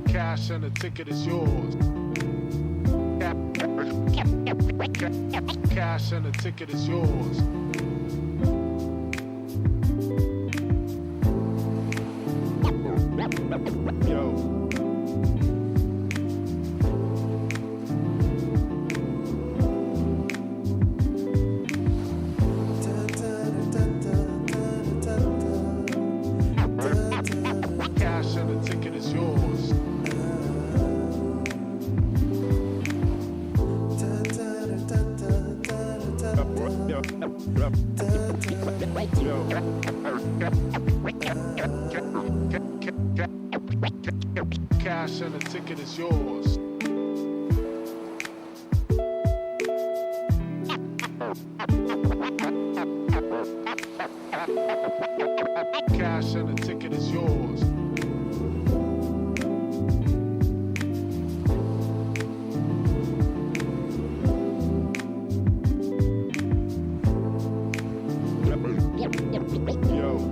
Cash and the ticket is yours. Cash and the ticket is yours. Yo. Cash and the ticket is yours. Cash and the ticket is yours. Cash and the ticket is yours. Yo.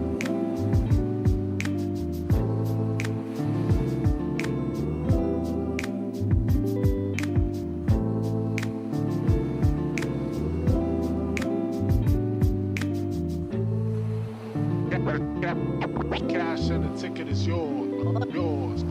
Cash and the ticket is yours. Yours.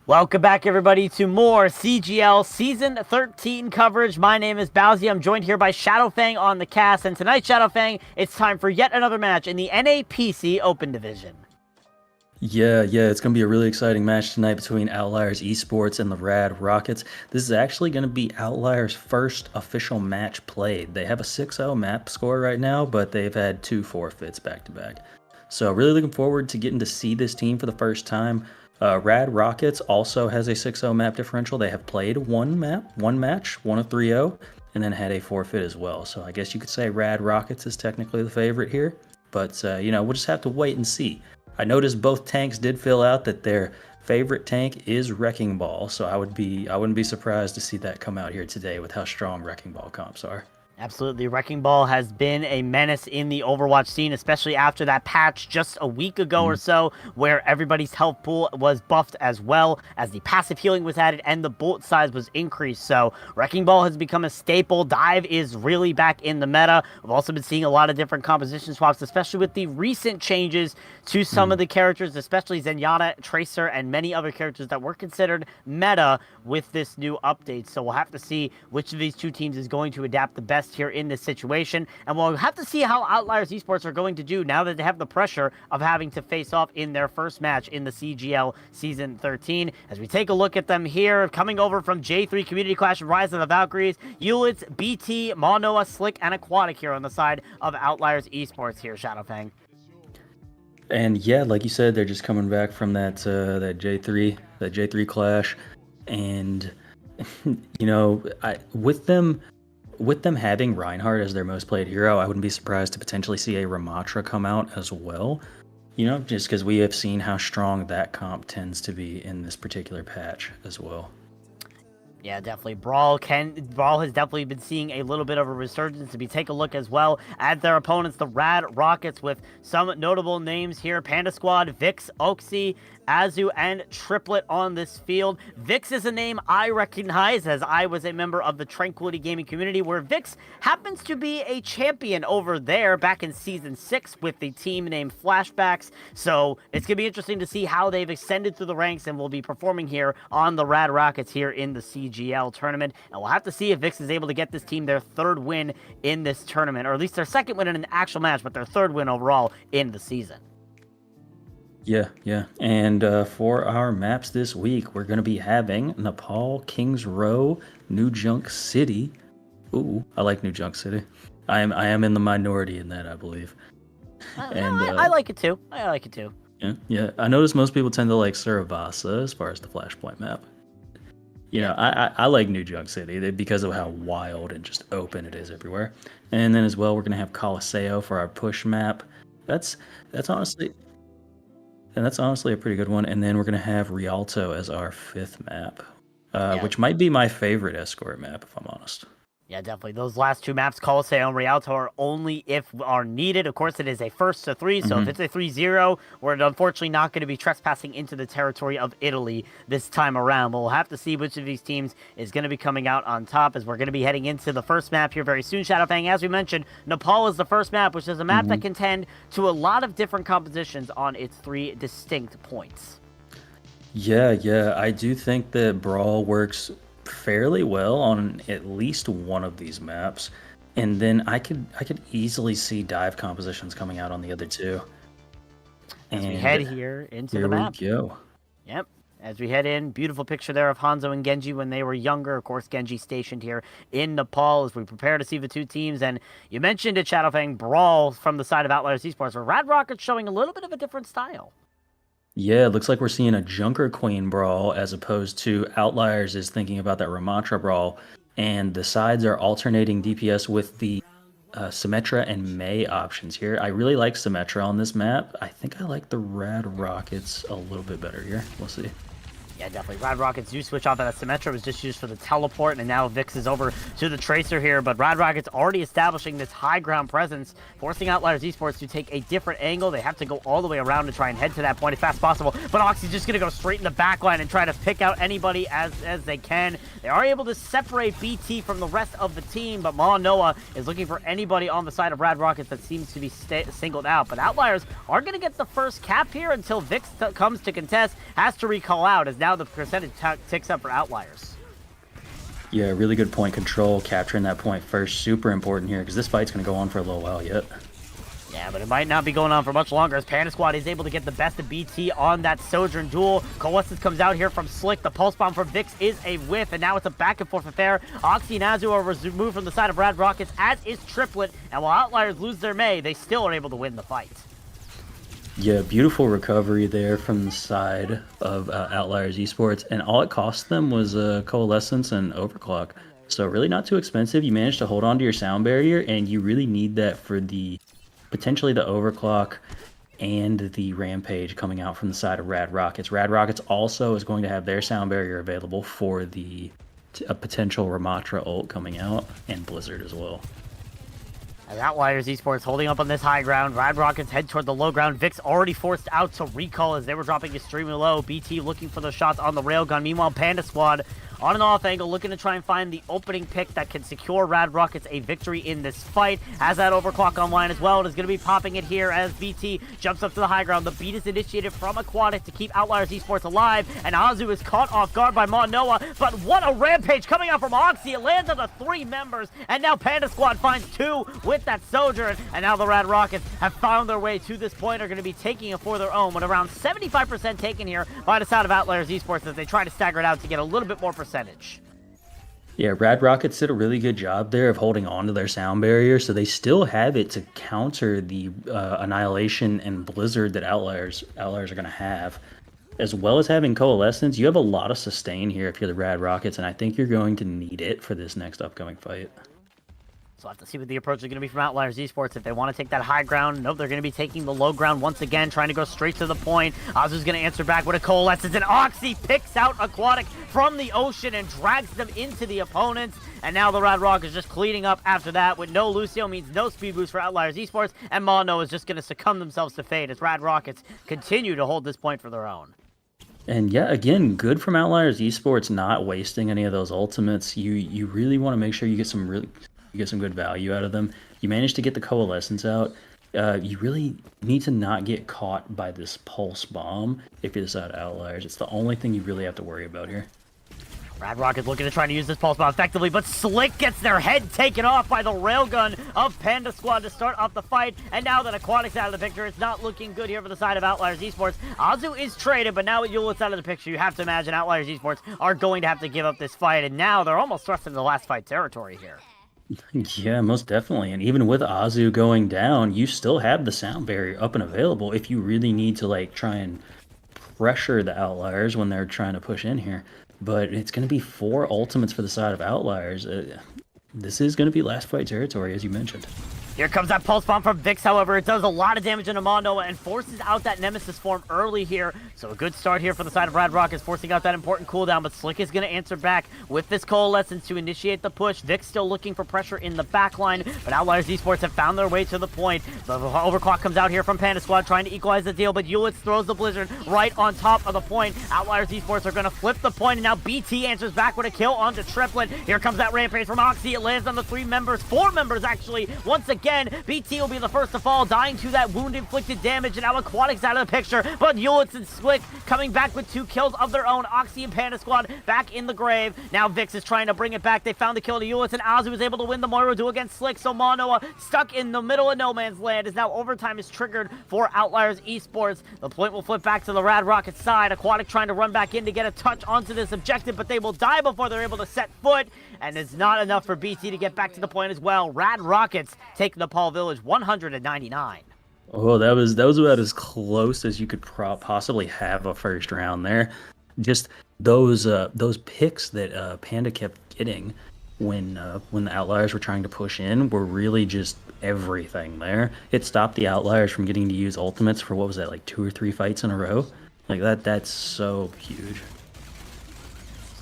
Welcome back, everybody, to more CGL Season 13 coverage. My name is Bowsy. I'm joined here by Shadowfang on the cast. And tonight, Shadowfang, it's time for yet another match in the NAPC Open Division. Yeah, it's going to be a really exciting match tonight between Outliers Esports and the Rad Rockets. This is actually going to be Outliers' first official match played. They have a 6-0 map score right now, but they've had 2 forfeits back-to-back. So really looking forward to getting to see this team for the first time. Rad Rockets also has a 6-0 map differential. They have played one match, won a 3-0, and then had a forfeit as well. So I guess you could say Rad Rockets is technically the favorite here. But, we'll just have to wait and see. I noticed both tanks did fill out that their favorite tank is Wrecking Ball. So I wouldn't be surprised to see that come out here today with how strong Wrecking Ball comps are. Absolutely. Wrecking Ball has been a menace in the Overwatch scene, especially after that patch just a week ago or so, where everybody's health pool was buffed as well as the passive healing was added and the bullet size was increased. So Wrecking Ball has become a staple. Dive is really back in the meta. We've also been seeing a lot of different composition swaps, especially with the recent changes to some of the characters, especially Zenyatta, Tracer, and many other characters that were considered meta with this new update. So we'll have to see which of these two teams is going to adapt the best here in this situation, and we'll have to see how Outliers Esports are going to do now that they have the pressure of having to face off in their first match in the CGL Season 13. As we take a look at them here, coming over from J3 Community Clash and Rise of the Valkyries, Eulitz, BT, Monoa, Slick, and Aquatic here on the side of Outliers Esports here, Shadowfang. And yeah, like you said, they're just coming back from that J3 clash, and with them having Reinhardt as their most played hero, I wouldn't be surprised to potentially see a Ramatra come out as well. Just because we have seen how strong that comp tends to be in this particular patch as well. Yeah, definitely. Brawl has definitely been seeing a little bit of a resurgence. If you take a look as well at their opponents, the Rad Rockets, with some notable names here: Panda Squad, Vix, Oxy, Azu, and Triplet on this field. Vix is a name I recognize, as I was a member of the Tranquility Gaming community, where Vix happens to be a champion over there back in Season 6 with the team named Flashbacks. So it's going to be interesting to see how they've extended through the ranks and will be performing here on the Rad Rockets here in the CGL tournament. And we'll have to see if Vix is able to get this team their third win in this tournament, or at least their second win in an actual match, but their third win overall in the season. Yeah. And for our maps this week, we're going to be having Nepal, Kings Row, New Junk City. Ooh, I like New Junk City. I am in the minority in that, I believe. I like it too. I like it too. Yeah. I notice most people tend to like Surabasa as far as the Flashpoint map. You know, I like New Junk City because of how wild and just open it is everywhere. And then as well, we're going to have Colosseo for our push map. That's honestly a pretty good one. And then we're going to have Rialto as our fifth map, which might be my favorite escort map, if I'm honest. Yeah, definitely. Those last two maps, Colosseo and Rialto, are only if are needed. Of course, it is a 1st to 3, so if it's a 3-0, we're unfortunately not going to be trespassing into the territory of Italy this time around. But we'll have to see which of these teams is going to be coming out on top, as we're going to be heading into the first map here very soon. Shadowfang, as we mentioned, Nepal is the first map, which is a map that can tend to a lot of different compositions on its 3 distinct points. Yeah. I do think that Brawl works fairly well on at least one of these maps, and then I could easily see dive compositions coming out on the other two. As we head here into the map. Here we go. Yep. As we head in, beautiful picture there of Hanzo and Genji when they were younger. Of course, Genji stationed here in Nepal as we prepare to see the two teams. And you mentioned it, Shadowfang, Brawl from the side of Outliers Esports, where Rad Rocket's showing a little bit of a different style. Yeah, it looks like we're seeing a Junker Queen brawl as opposed to Outliers is thinking about that Ramatra brawl. And the sides are alternating DPS with the Symmetra and Mei options here. I really like Symmetra on this map. I think I like the Rad Rockets a little bit better here. We'll see. Yeah, definitely. Rad Rockets do switch off that Symmetra was just used for the teleport, and now Vix is over to the Tracer here, but Rad Rockets already establishing this high ground presence, forcing Outliers Esports to take a different angle. They have to go all the way around to try and head to that point as fast as possible, but Oxy's just going to go straight in the back line and try to pick out anybody as they can. They are able to separate BT from the rest of the team, but Noah is looking for anybody on the side of Rad Rockets that seems to be singled out, but Outliers are going to get the first cap here until Vix comes to contest, has to recall out, as now the percentage ticks up for Outliers. Yeah, really good point control, capturing that point first, super important here, because this fight's going to go on for a little while yet. Yeah, but it might not be going on for much longer, as Panda Squad is able to get the best of BT on that Sojourn duel. Coalescence comes out here from Slick. The Pulse Bomb from Vix is a whiff, and now it's a back and forth affair. Oxy and Azu are removed from the side of Rad Rockets, as is Triplet, and while Outliers lose their Mei, they still are able to win the fight. Yeah, beautiful recovery there from the side of Outliers Esports, and all it cost them was Coalescence and Overclock. So really not too expensive. You managed to hold on to your sound barrier, and you really need that for the potentially the Overclock and the Rampage coming out from the side of Rad Rockets. Rad Rockets also is going to have their sound barrier available for the potential Ramatra ult coming out, and Blizzard as well. As Outliers Esports holding up on this high ground, Rad Rockets head toward the low ground. Vix already forced out to recall as they were dropping extremely low. BT looking for the shots on the railgun. Meanwhile, Panda Squad on and off angle, looking to try and find the opening pick that can secure Rad Rockets a victory in this fight. Has that overclock online as well, and is going to be popping it here as BT jumps up to the high ground. The beat is initiated from Aquatic to keep Outliers Esports alive, and Azu is caught off guard by Noah. But what a rampage coming out from Oxy. It lands on the 3 members, and now Panda Squad finds 2 with that Sojourn, and now the Rad Rockets have found their way to this point, are going to be taking it for their own, with around 75% taken here by the side of Outliers Esports as they try to stagger it out to get a little bit more percentage. Yeah, Rad Rockets did a really good job there of holding on to their sound barrier, so they still have it to counter the Annihilation and Blizzard that Outliers are going to have. As well as having Coalescence, you have a lot of sustain here if you're the Rad Rockets, and I think you're going to need it for this next upcoming fight. So we'll have to see what the approach is going to be from Outliers Esports. If they want to take that high ground, nope, they're going to be taking the low ground once again, trying to go straight to the point. Azu's going to answer back with a Coalescence, and Oxy picks out Aquatic from the ocean and drags them into the opponents. And now the Rad Rock is just cleaning up after that with no Lucio means no speed boost for Outliers Esports, and Mono is just going to succumb themselves to fate as Rad Rockets continue to hold this point for their own. And yeah, again, good from Outliers Esports not wasting any of those ultimates. You really want to make sure you get some good value out of them. You managed to get the Coalescence out. You really need to not get caught by this pulse bomb if you decide Outliers. It's the only thing you really have to worry about here. Rad Rocket looking to try to use this pulse bomb effectively, but Slick gets their head taken off by the railgun of Panda Squad to start off the fight. And now that Aquatic's out of the picture, it's not looking good here for the side of Outliers Esports. Azu is traded, but now with Ulit's out of the picture, you have to imagine Outliers Esports are going to have to give up this fight. And now they're almost thrust into the last fight territory here. Yeah, most definitely. And even with Azu going down, you still have the sound barrier up and available if you really need to like try and pressure the Outliers when they're trying to push in here. But it's going to be 4 ultimates for the side of Outliers. This is going to be last fight territory, as you mentioned. Here comes that pulse bomb from Vix, however. It does a lot of damage into Mono and forces out that Nemesis form early here. So a good start here for the side of Rad Rock is forcing out that important cooldown, but Slick is going to answer back with this Coalescence to initiate the push. Vix still looking for pressure in the backline, but Outliers Esports have found their way to the point. The overclock comes out here from Panda Squad trying to equalize the deal, but Ulitz throws the Blizzard right on top of the point. Outliers Esports are going to flip the point, and now BT answers back with a kill onto Triplet. Here comes that Rampage from Oxy. It lands on the 4 members actually. Once again, BT will be the first to fall, dying to that wound-inflicted damage, and now Aquatic's out of the picture, but Ulitz and Slick coming back with 2 kills of their own. Oxy and Panda Squad back in the grave. Now Vix is trying to bring it back. They found the kill to Ulitz, and Azu was able to win the Moro duel against Slick, so Manoa, stuck in the middle of no man's land, is now overtime is triggered for Outliers Esports. The point will flip back to the Rad Rocket side. Aquatic trying to run back in to get a touch onto this objective, but they will die before they're able to set foot, and it's not enough for BT to get back to the point as well. Rad Rockets take Nepal Village 199. Oh, that was about as close as you could possibly have a first round there. Just those picks that Panda kept getting when the Outliers were trying to push in were really just everything there. It stopped the Outliers from getting to use ultimates for, what was that, like 2 or 3 fights in a row? Like that's so huge.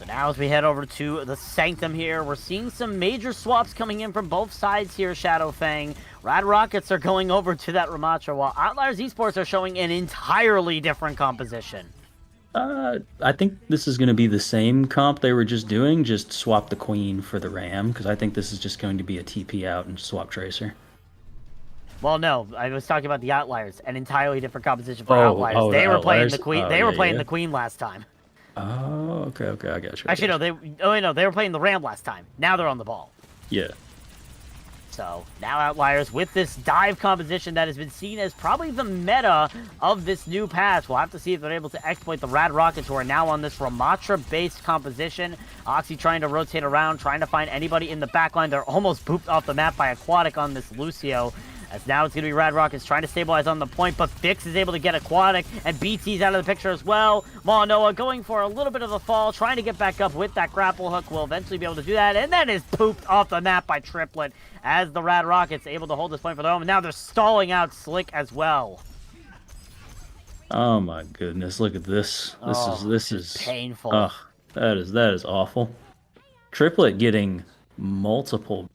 Now as we head over to the Sanctum here, we're seeing some major swaps coming in from both sides here, Shadowfang. Rad Rockets are going over to that Ramatra, while Outliers Esports are showing an entirely different composition. I think this is going to be the same comp they were just doing, just swap the Queen for the Ram, because I think this is just going to be a TP out and swap Tracer. Well, no, I was talking about the Outliers, an entirely different composition for Outliers. They were playing the Queen. They were playing the Queen last time. Oh, okay, I got you. Actually, no, they were playing the Ram last time. Now they're on the ball. Yeah. So, now Outliers with this dive composition that has been seen as probably the meta of this new patch. We'll have to see if they're able to exploit the Rad Rockets, who are now on this Ramatra-based composition. Oxy trying to rotate around, trying to find anybody in the backline. They're almost booped off the map by Aquatic on this Lucio. As now it's going to be Rad Rockets trying to stabilize on the point, but Fix is able to get Aquatic, and BT's out of the picture as well. Manoa going for a little bit of a fall, trying to get back up with that grapple hook. Will eventually be able to do that, and then is pooped off the map by Triplet as the Rad Rockets able to hold this point for their own. And now they're stalling out Slick as well. Oh my goodness, look at this. This is painful. Oh, that is awful. Triplet getting multiple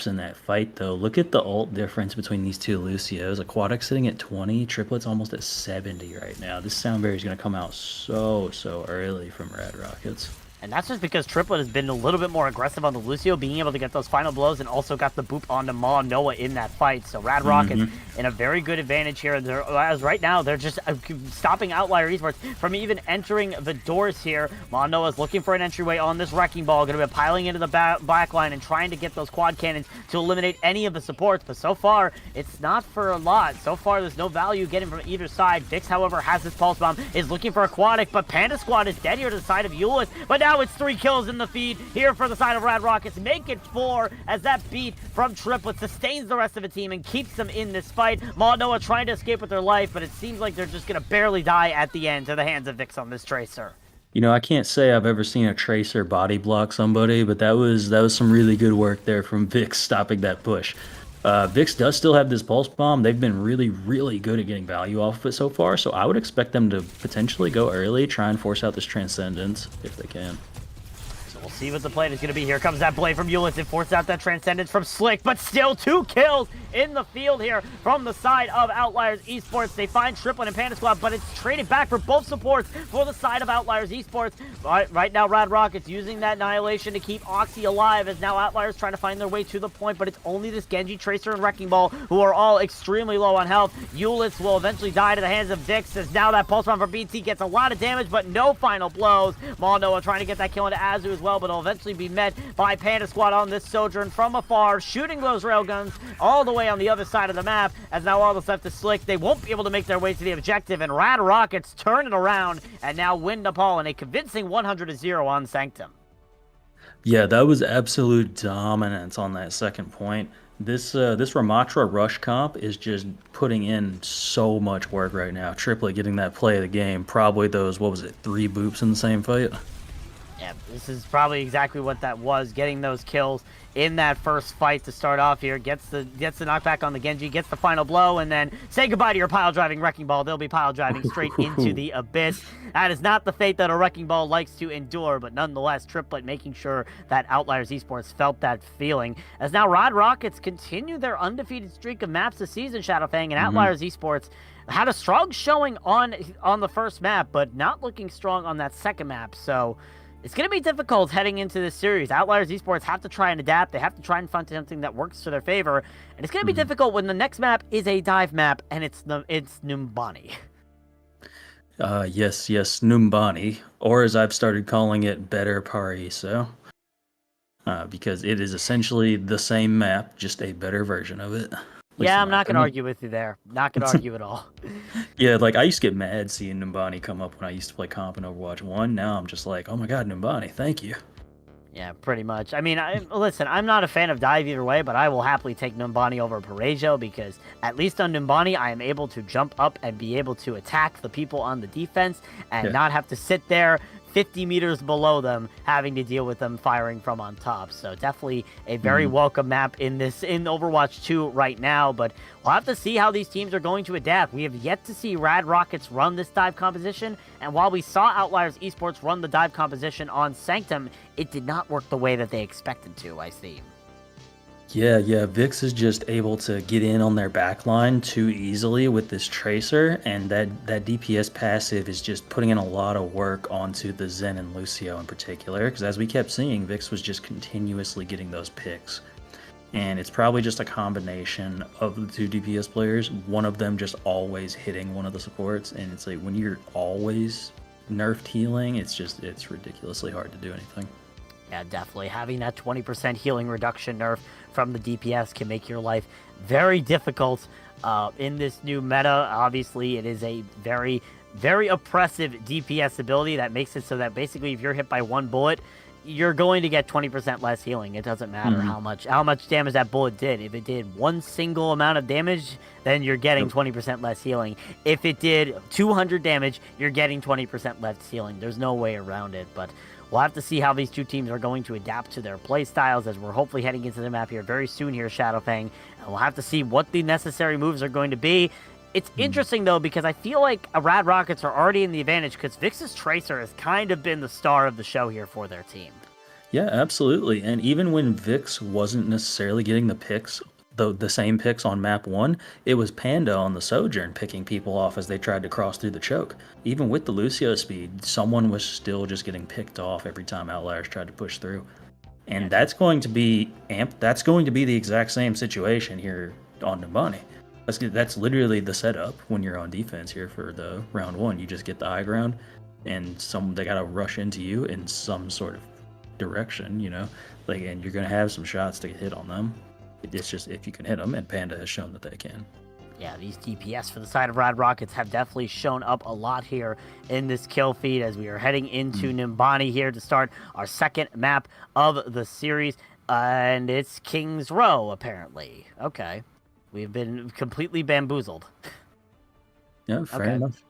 in that fight, though. Look at the ult difference between these 2 Lucios. Aquatic sitting at 20, Triplet's almost at 70 right now. This sound barrier is going to come out so early from Rad Rockets. And that's just because Triplet has been a little bit more aggressive on the Lucio, being able to get those final blows, and also got the boop onto Noah in that fight. So Rad Rockets in a very good advantage here. As right now, they're just stopping Outlier Esports from even entering the doors here. Noah is looking for an entryway on this Wrecking Ball, going to be piling into the backline and trying to get those quad cannons to eliminate any of the supports. But so far, it's not for a lot. So far, there's no value getting from either side. Vix, however, has his Pulse Bomb, is looking for Aquatic, but Panda Squad is dead here to the side of Ulitz. But now it's 3 kills in the feed here for the side of Rad Rockets. Make it 4 as that beat from Triplet sustains the rest of the team and keeps them in this fight. Manoa trying to escape with their life, but it seems like they're just going to barely die at the end to the hands of Vix on this Tracer. You know, I can't say I've ever seen a Tracer body block somebody, but that was some really good work there from Vix stopping that push. Vix does still have this pulse bomb. They've been really, really good at getting value off of it so far, so I would expect them to potentially go early, try and force out this Transcendence if they can. So we'll see what the play is going to be. Here comes that blade from Euless. It forces out that Transcendence from Slick, but still 2 kills in the field here from the side of Outliers Esports. They find Triplet and Panda Squad, but it's traded back for both supports for the side of Outliers Esports. Right now, Rad Rockets using that Annihilation to keep Oxy alive, as now Outliers trying to find their way to the point, but it's only this Genji, Tracer, and Wrecking Ball who are all extremely low on health. Euless will eventually die to the hands of Dix, as now that Pulse Bomb for BT gets a lot of damage, but no final blows. Noah trying to get that kill into Azu as well, but it'll eventually be met by Panda Squad on this Sojourn from afar, shooting those railguns all the way on the other side of the map, as now all that's left is Slick. They won't be able to make their way to the objective, and Rad Rockets turn it around and now win Nepal in a convincing 100-0 on Sanctum. Yeah, that was absolute dominance on that second point. This Ramatra rush comp is just putting in so much work right now. Triplet getting that play of the game, probably those, what was it, 3 boops in the same fight? Yeah, this is probably exactly what that was, getting those kills in that first fight to start off here. Gets the knockback on the Genji, gets the final blow, and then say goodbye to your pile driving Wrecking Ball. They'll be pile driving straight into the abyss. That is not the fate that a Wrecking Ball likes to endure, but nonetheless, Triplet making sure that Outliers Esports felt that feeling. As now Rad Rockets continue their undefeated streak of maps this season, Shadowfang, and Outliers Esports had a strong showing on the first map, but not looking strong on that second map, so it's going to be difficult heading into this series. Outliers Esports have to try and adapt. They have to try and find something that works to their favor. And it's going to be difficult when the next map is a dive map, and it's Numbani. Yes, Numbani, or as I've started calling it, Better Paraiso, because it is essentially the same map, just a better version of it. Yeah, I'm not going to argue with you there. Not going to argue at all. Yeah, like I used to get mad seeing Numbani come up when I used to play comp in Overwatch 1. Now I'm just like, oh my god, Numbani, thank you. Yeah, pretty much. I mean, listen, I'm not a fan of dive either way, but I will happily take Numbani over Paraiso, because at least on Numbani, I am able to jump up and be able to attack the people on the defense and not have to sit there 50 meters below them, having to deal with them firing from on top. So definitely a very welcome map in Overwatch 2 right now, but we'll have to see how these teams are going to adapt. We have yet to see Rad Rockets run this dive composition, and while we saw Outliers Esports run the dive composition on Sanctum, it did not work the way that they expected to, I see. Yeah, Vix is just able to get in on their backline too easily with this Tracer, and that DPS passive is just putting in a lot of work onto the Zen and Lucio in particular, because as we kept seeing, Vix was just continuously getting those picks. And it's probably just a combination of the 2 DPS players, one of them just always hitting one of the supports, and it's like when you're always nerfed healing, it's ridiculously hard to do anything. Yeah, definitely. Having that 20% healing reduction nerf from the DPS can make your life very difficult in this new meta. Obviously, it is a very, very oppressive DPS ability that makes it so that basically if you're hit by 1 bullet, you're going to get 20% less healing. It doesn't matter how much damage that bullet did. If it did 1 single amount of damage, then you're getting 20% less healing. If it did 200 damage, you're getting 20% less healing. There's no way around it, but we'll have to see how these 2 teams are going to adapt to their play styles, as we're hopefully heading into the map here very soon here, Shadowfang, and we'll have to see what the necessary moves are going to be. It's interesting, though, because I feel like Rad Rockets are already in the advantage, because Vix's Tracer has kind of been the star of the show here for their team. Yeah, absolutely. And even when Vix wasn't necessarily getting the picks, the same picks on map 1, it was Panda on the Sojourn picking people off as they tried to cross through the choke. Even with the Lucio speed, someone was still just getting picked off every time Outliers tried to push through. And that's going to be the exact same situation here on Numbani. That's literally the setup when you're on defense here for the round 1. You just get the high ground, and they gotta rush into you in some sort of direction, and you're gonna have some shots to hit on them. It's just if you can hit them, and Panda has shown that they can. Yeah, these DPS for the side of Rad Rockets have definitely shown up a lot here in this kill feed, as we are heading into Numbani here to start our second map of the series, and it's King's Row, apparently. Okay. We've been completely bamboozled. Yeah, fair enough.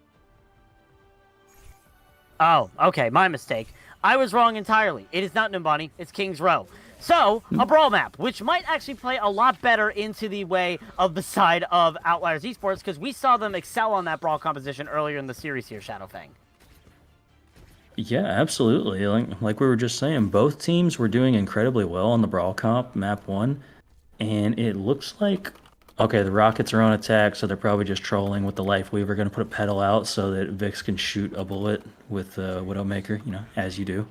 Oh, okay, my mistake. I was wrong entirely. It is not Numbani, it's King's Row. So, a brawl map, which might actually play a lot better into the way of the side of Outliers Esports, because we saw them excel on that brawl composition earlier in the series here, Shadowfang. Yeah, absolutely. Like we were just saying, both teams were doing incredibly well on the Brawl Comp map 1, and it looks like okay, the Rockets are on attack, so they're probably just trolling with the Life Weaver. Going to put a pedal out so that Vix can shoot a bullet with Widowmaker, as you do.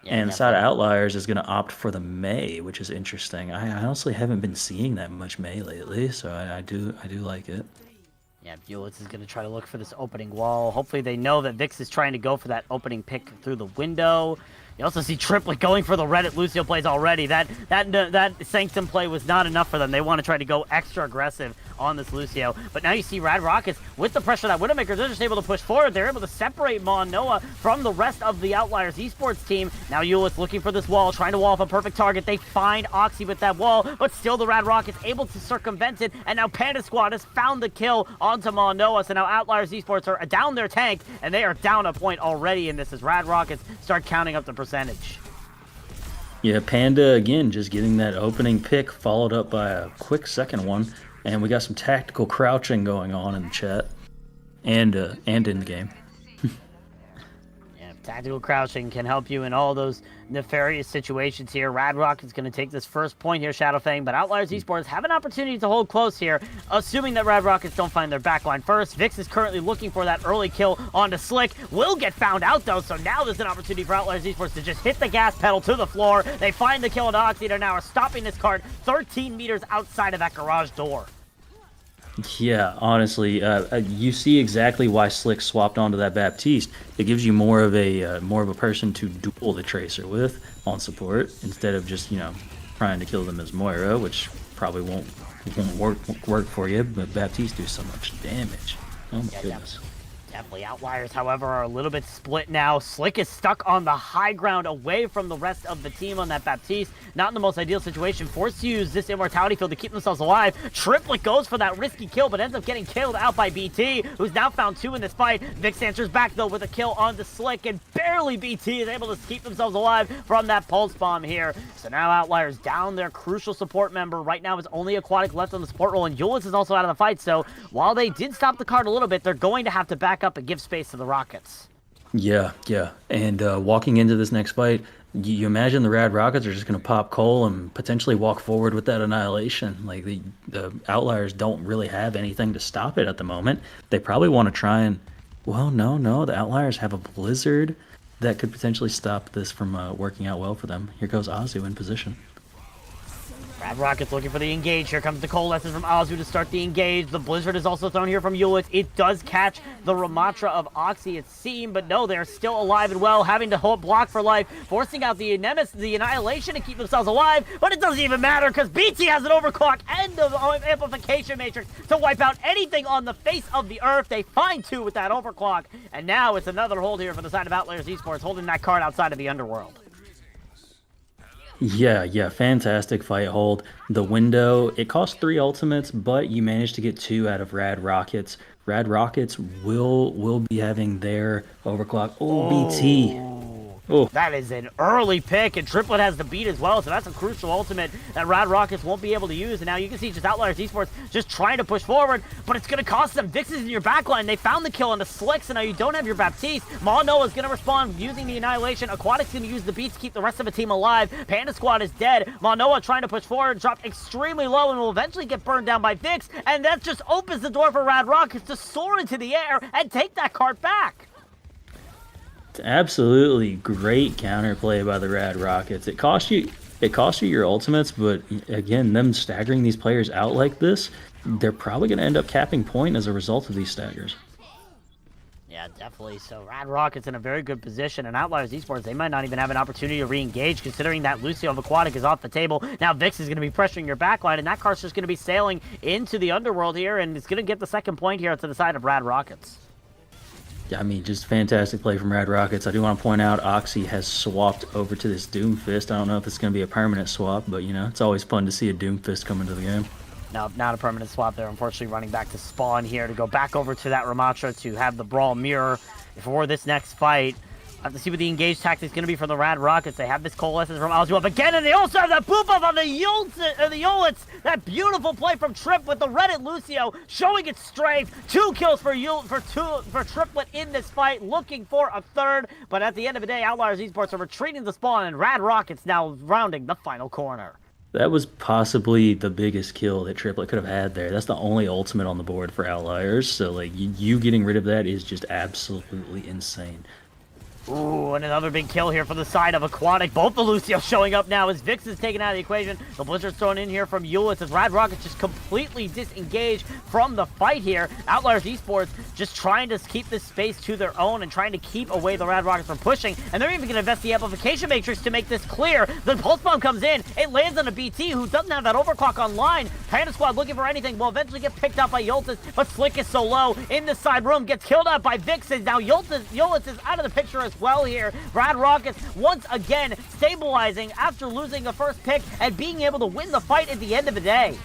Yeah, And the side of Outliers is going to opt for the May, which is interesting. I honestly haven't been seeing that much May lately, so I do like it. Yeah, Bullets is going to try to look for this opening wall. Hopefully they know that Vix is trying to go for that opening pick through the window. You also see Triplet going for the Reddit Lucio plays already. That Sanctum play was not enough for them. They want to try to go extra aggressive on this Lucio. But now you see Rad Rockets with the pressure that Widowmaker, they're just able to push forward. They're able to separate Noah from the rest of the Outliers Esports team. Now Eulith's looking for this wall, trying to wall off a perfect target. They find Oxy with that wall, but still the Rad Rockets able to circumvent it. And now Panda Squad has found the kill onto Noah. So now Outliers Esports are down their tank, and they are down a point already in this as Rad Rockets start counting up the percentage. Yeah, Panda, again, just getting that opening pick, followed up by a quick second one. And we got some tactical crouching going on in the chat and in the game. Yeah, tactical crouching can help you in all those nefarious situations here. Rad Rocket's going to take this first point here, Shadowfang, but Outliers Esports have an opportunity to hold close here, assuming that Rad Rockets don't find their backline first. Vix is currently looking for that early kill onto Slick. Will get found out, though, so now there's an opportunity for Outliers Esports to just hit the gas pedal to the floor. They find the kill on Oxy. They now are stopping this cart 13 meters outside of that garage door. Yeah, honestly, you see exactly why Slick swapped onto that Baptiste. It gives you more of a person to duel the Tracer with on support instead of just trying to kill them as Moira, which probably won't work for you. But Baptiste do so much damage. Oh my goodness. Definitely. Outliers, however, are a little bit split now. Slick is stuck on the high ground away from the rest of the team on that Baptiste. Not in the most ideal situation. Forced to use this immortality field to keep themselves alive. Triplet goes for that risky kill, but ends up getting killed out by BT, who's now found 2 in this fight. Vix answers back, though, with a kill onto Slick, and barely BT is able to keep themselves alive from that pulse bomb here. So now Outliers down their crucial support member. Right now is only Aquatic left on the support role, and Eulith is also out of the fight. So while they did stop the card a little bit, they're going to have to back up and give space to the Rockets. Yeah. And walking into this next fight, you imagine the Rad Rockets are just going to pop Cole and potentially walk forward with that Annihilation. Like, the Outliers don't really have anything to stop it at the moment. They probably want to try and... Well, no. The Outliers have a Blizzard that could potentially stop this from working out well for them. Here goes Azu in position. Rad Rockets looking for the engage. Here comes the coalescence from Azu to start the engage. The Blizzard is also thrown here from Eulith. It does catch the Ramatra of Oxy, it seemed, but no, they're still alive and well, having to hold block for life, forcing out the Nemesis, the Annihilation to keep themselves alive, but it doesn't even matter because BT has an overclock and the amplification matrix to wipe out anything on the face of the earth. They find 2 with that overclock, and now it's another hold here for the side of Outliers Esports, holding that card outside of the underworld. Yeah, fantastic fight hold. The window, it cost 3 ultimates, but you managed to get 2 out of Rad Rockets. Rad Rockets will be having their overclock. BT. Oh. That is an early pick, and Triplet has the beat as well, so that's a crucial ultimate that Rad Rockets won't be able to use. And now you can see just Outliers Esports just trying to push forward, but it's going to cost them. Vix is in your backline. They found the kill on the Slicks, and now you don't have your Baptiste. Noah is going to respond using the Annihilation. Aquatic's going to use the beat to keep the rest of the team alive. Panda Squad is dead. Noah trying to push forward, dropped extremely low, and will eventually get burned down by Vix, and that just opens the door for Rad Rockets to soar into the air and take that card back. Absolutely great counterplay by the Rad Rockets. It cost you your ultimates, but again, them staggering these players out like this, they're probably going to end up capping point as a result of these staggers. Yeah, definitely. So Rad Rockets in a very good position, and Outliers Esports, they might not even have an opportunity to re-engage, considering that Lucio of Aquatic is off the table. Now Vix is going to be pressuring your backline, and that car's just going to be sailing into the underworld here, and it's going to get the second point here to the side of Rad Rockets. I mean, just fantastic play from Rad Rockets. I do want to point out Oxy has swapped over to this Doomfist. I don't know if it's going to be a permanent swap, but, it's always fun to see a Doomfist come into the game. No, not a permanent swap there. Unfortunately, running back to spawn here to go back over to that Ramatra to have the Brawl mirror. for this next fight. I have to see what the engage tactic is going to be for the Rad Rockets. They have this coalescence from Ozzy up again, and they also have that boop up on the Yolitz. That beautiful play from Trip with the Reddit Lucio showing its strength. 2 kills for Triplet in this fight, looking for a third. But at the end of the day, Outliers Esports are retreating the spawn, and Rad Rockets now rounding the final corner. That was possibly the biggest kill that Triplet could have had there. That's the only ultimate on the board for Outliers. So like you getting rid of that is just absolutely insane. Ooh, and another big kill here for the side of Aquatic. Both the Lucio showing up now as Vix is taken out of the equation. The Blizzard's thrown in here from Eulitz as Rad Rockets just completely disengaged from the fight here. Outliers Esports just trying to keep this space to their own and trying to keep away the Rad Rockets from pushing. And they're even going to invest the Amplification Matrix to make this clear. The Pulse Bomb comes in. It lands on a BT who doesn't have that overclock online. Panda Squad looking for anything will eventually get picked up by Eulitz, but Slick is so low in the side room. Gets killed out by Vix. Now Eulitz is out of the picture as well here. Rad Rockets once again stabilizing after losing the first pick and being able to win the fight at the end of the day.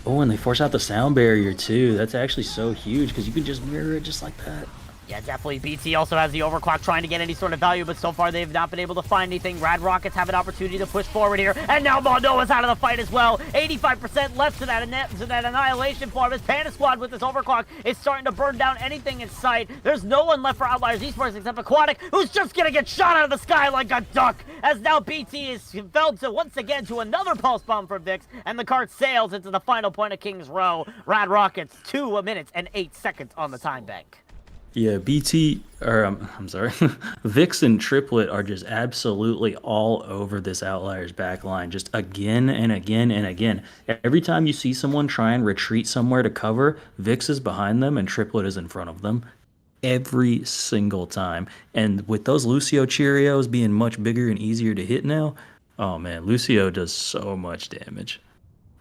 Oh, and they force out the sound barrier too. That's actually so huge because you can just mirror it just like that. Yeah, definitely. BT also has the overclock trying to get any sort of value, but so far they've not been able to find anything. Rad Rockets have an opportunity to push forward here, and now Mondoa's out of the fight as well. 85% left to that annihilation farm as Panda Squad with this overclock is starting to burn down anything in sight. There's no one left for Outliers Esports except Aquatic, who's just gonna get shot out of the sky like a duck, as now BT is felled to once again to another pulse bomb for Vix, and the cart sails into the final point of King's Row. Rad Rockets 2 minutes and 8 seconds on the time bank. Yeah, I'm sorry, Vix and Triplet are just absolutely all over this Outliers backline, just again and again and again. Every time you see someone try and retreat somewhere to cover, Vix is behind them and Triplet is in front of them. Every single time. And with those Lucio Cheerios being much bigger and easier to hit now, oh man, Lucio does so much damage.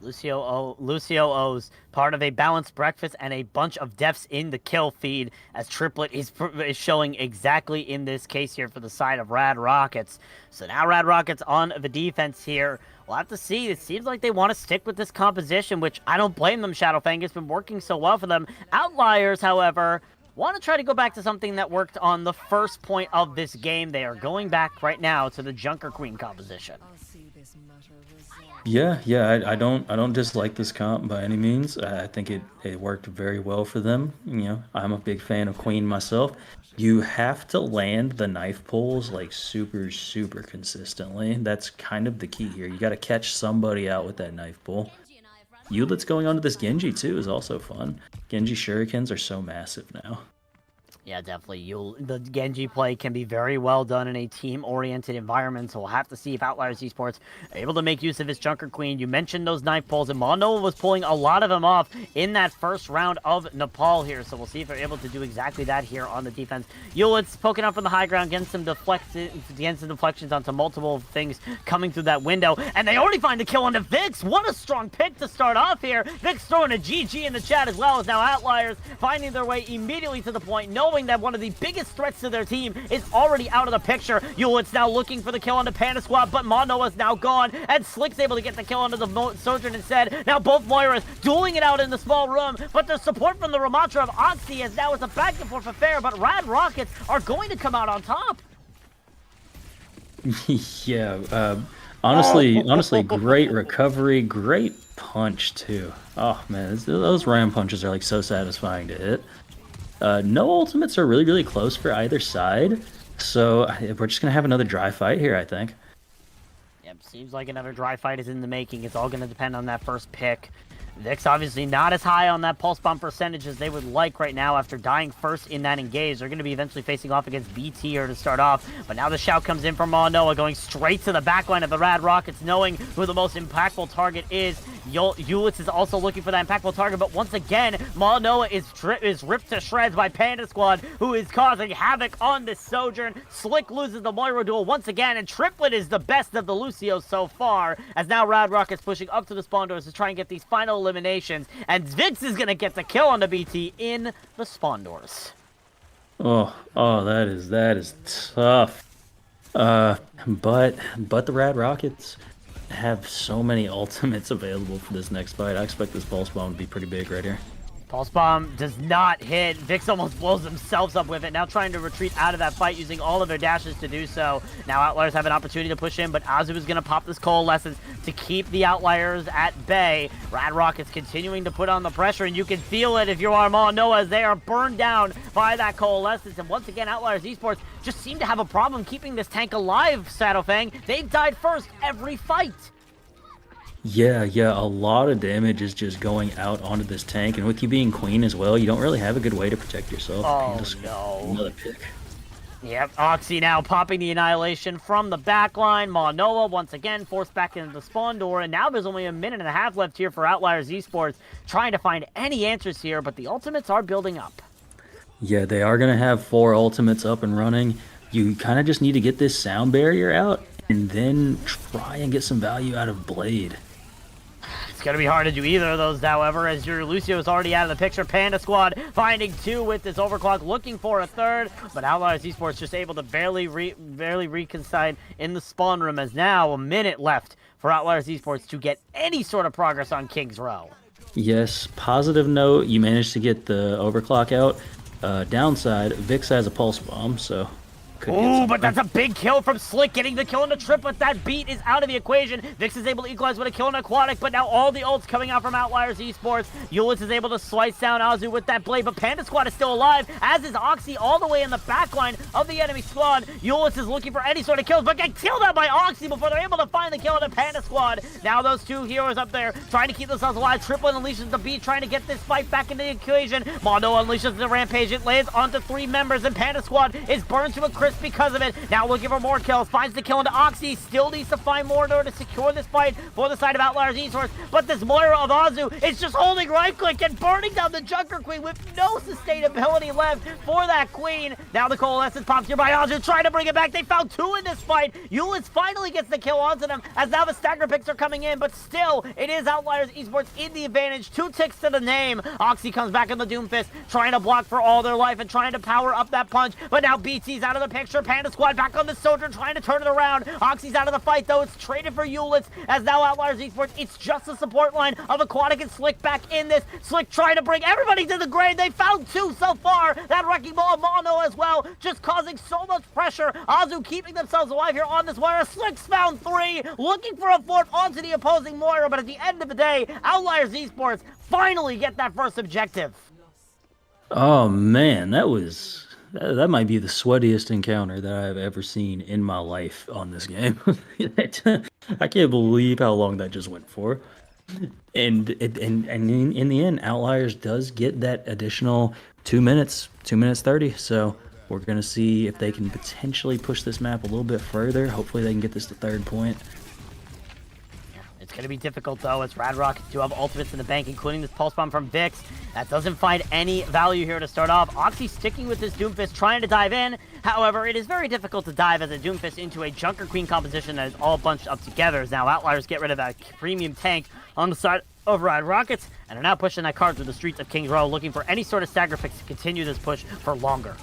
Lucio owes part of a balanced breakfast and a bunch of deaths in the kill feed, as Triplet is showing exactly in this case here for the side of Rad Rockets. So now Rad Rockets on the defense here. We'll have to see. It seems like they want to stick with this composition, which I don't blame them. Shadowfang has been working so well for them. Outliers, however, want to try to go back to something that worked on the first point of this game. They are going back right now to the Junker Queen composition. Yeah, I don't dislike this comp by any means. I think it worked very well for them. You know, I'm a big fan of Queen myself. You have to land the knife pulls like super consistently. That's kind of the key here. You got to catch somebody out with that knife pull. Eulitz going onto this Genji too is also fun. Genji shurikens are so massive now. Yeah, definitely. The Genji play can be very well done in a team-oriented environment, so we'll have to see if Outliers Esports are able to make use of his Junker Queen. You mentioned those knife pulls, and Mono was pulling a lot of them off in that first round of Nepal here, so we'll see if they're able to do exactly that here on the defense. Eulitz poking up from the high ground, getting some deflections onto multiple things coming through that window, and they already find the kill onto Vix. What a strong pick to start off here. Vix throwing a GG in the chat as well, as now Outliers finding their way immediately to the point, knowing that one of the biggest threats to their team is already out of the picture. Eulitz now looking for the kill on the Panda Squad, but Monoa's now gone, and Slick's able to get the kill onto the Sojourn instead. Now both Moiras dueling it out in the small room, but the support from the Ramatra of Oxy as now it's a back and forth affair, but Rad Rockets are going to come out on top. Yeah, honestly, great recovery, great punch too. Oh man, those ram punches are like so satisfying to hit. No ultimates are really close for either side, so we're just gonna have another dry fight here, I think. Yep, seems like another dry fight is in the making. It's all gonna depend on that first pick. Vix obviously not as high on that pulse bomb percentage as they would like right now after dying first in that engage. They're going to be eventually facing off against BT here to start off, but now the shout comes in from Monoa, going straight to the backline of the Rad Rockets, knowing who the most impactful target is. Eulitz is also looking for that impactful target, but once again, Monoa is ripped to shreds by Panda Squad, who is causing havoc on this Sojourn. Slick loses the Moira duel once again, and Triplet is the best of the Lucios so far, as now Rad Rockets pushing up to the spawn doors to try and get these final eliminations, and Vix is going to get the kill on the BT in the spawn doors. Oh, that is tough. But the Rad Rockets have so many ultimates available for this next fight. I expect this pulse bomb to be pretty big right here. Pulse Bomb does not hit. Vix almost blows themselves up with it. Now trying to retreat out of that fight using all of their dashes to do so. Now Outliers have an opportunity to push in, but Azu is going to pop this Coalescence to keep the Outliers at bay. Rad Rockets continuing to put on the pressure, and you can feel it if you are Noah as they are burned down by that Coalescence. And once again, Outliers Esports just seem to have a problem keeping this tank alive, Shadowfang. They've died first every fight. Yeah, a lot of damage is just going out onto this tank, and with you being queen as well, you don't really have a good way to protect yourself. Oh, no. Another pick. Yep, Oxy now popping the Annihilation from the backline. Noah once again forced back into the spawn door, and now there's only a minute and a half left here for Outliers Esports, trying to find any answers here, but the ultimates are building up. Yeah, they are going to have 4 ultimates up and running. You kind of just need to get this sound barrier out, and then try and get some value out of Blade. It's going to be hard to do either of those, however, as your Lucio is already out of the picture. Panda Squad finding 2 with this overclock, looking for a 3rd, but Outliers Esports just able to barely reconcile in the spawn room, as now a minute left for Outliers Esports to get any sort of progress on King's Row. Yes, positive note, you managed to get the overclock out. Downside, Vix has a pulse bomb, so... Ooh, but that's a big kill from Slick, getting the kill in the trip, but that beat is out of the equation. Vix is able to equalize with a kill in Aquatic, but now all the ults coming out from Outliers Esports. Eulitz is able to slice down Azu with that blade, but Panda Squad is still alive, as is Oxy all the way in the backline of the enemy squad. Eulitz is looking for any sort of kills, but get killed out by Oxy before they're able to find the kill in the Panda Squad. Now those 2 heroes up there trying to keep themselves alive. Triple unleashes the beat, trying to get this fight back into the equation. Mondo unleashes the Rampage. It lands onto 3 members, and Panda Squad is burned to a crisp because of it. Now looking for more kills, finds the kill into Oxy, still needs to find more in order to secure this fight for the side of Outliers Esports, but this Moira of Azu is just holding right click and burning down the Junker Queen with no sustainability left for that Queen. Now the Coalescence pops here by Azu, trying to bring it back. They found 2 in this fight. Eulitz finally gets the kill onto them, as now the stagger picks are coming in, but still, it is Outliers Esports in the advantage. 2 ticks to the name. Oxy comes back in the Doomfist, trying to block for all their life and trying to power up that punch, but now BT's out of the picture. Panda Squad back on the Soldier, trying to turn it around. Oxy's out of the fight, though. It's traded for Eulitz, as now Outliers Esports, it's just a support line of Aquatic and Slick back in this. Slick trying to bring everybody to the grave. They found 2 so far. That Wrecking Ball of Mono as well, just causing so much pressure. Azu keeping themselves alive here on this Moira. Slick's found 3, looking for a 4th onto the opposing Moira, but at the end of the day, Outliers Esports finally get that first objective. Oh man, that might be the sweatiest encounter that I've ever seen in my life on this game. I can't believe how long that just went for. And in the end, Outliers does get that additional 2 minutes, 2 minutes 30. So we're going to see if they can potentially push this map a little bit further. Hopefully they can get this to 3rd point. It's going to be difficult, though, as Rad Rockets do have ultimates in the bank, including this Pulse Bomb from Vix. That doesn't find any value here to start off. Oxy sticking with this Doomfist, trying to dive in. However, it is very difficult to dive as a Doomfist into a Junker Queen composition that is all bunched up together. As now Outliers get rid of that premium tank on the side of Rad Rockets, and are now pushing that card through the streets of Kings Row, looking for any sort of stagger picks to continue this push for longer.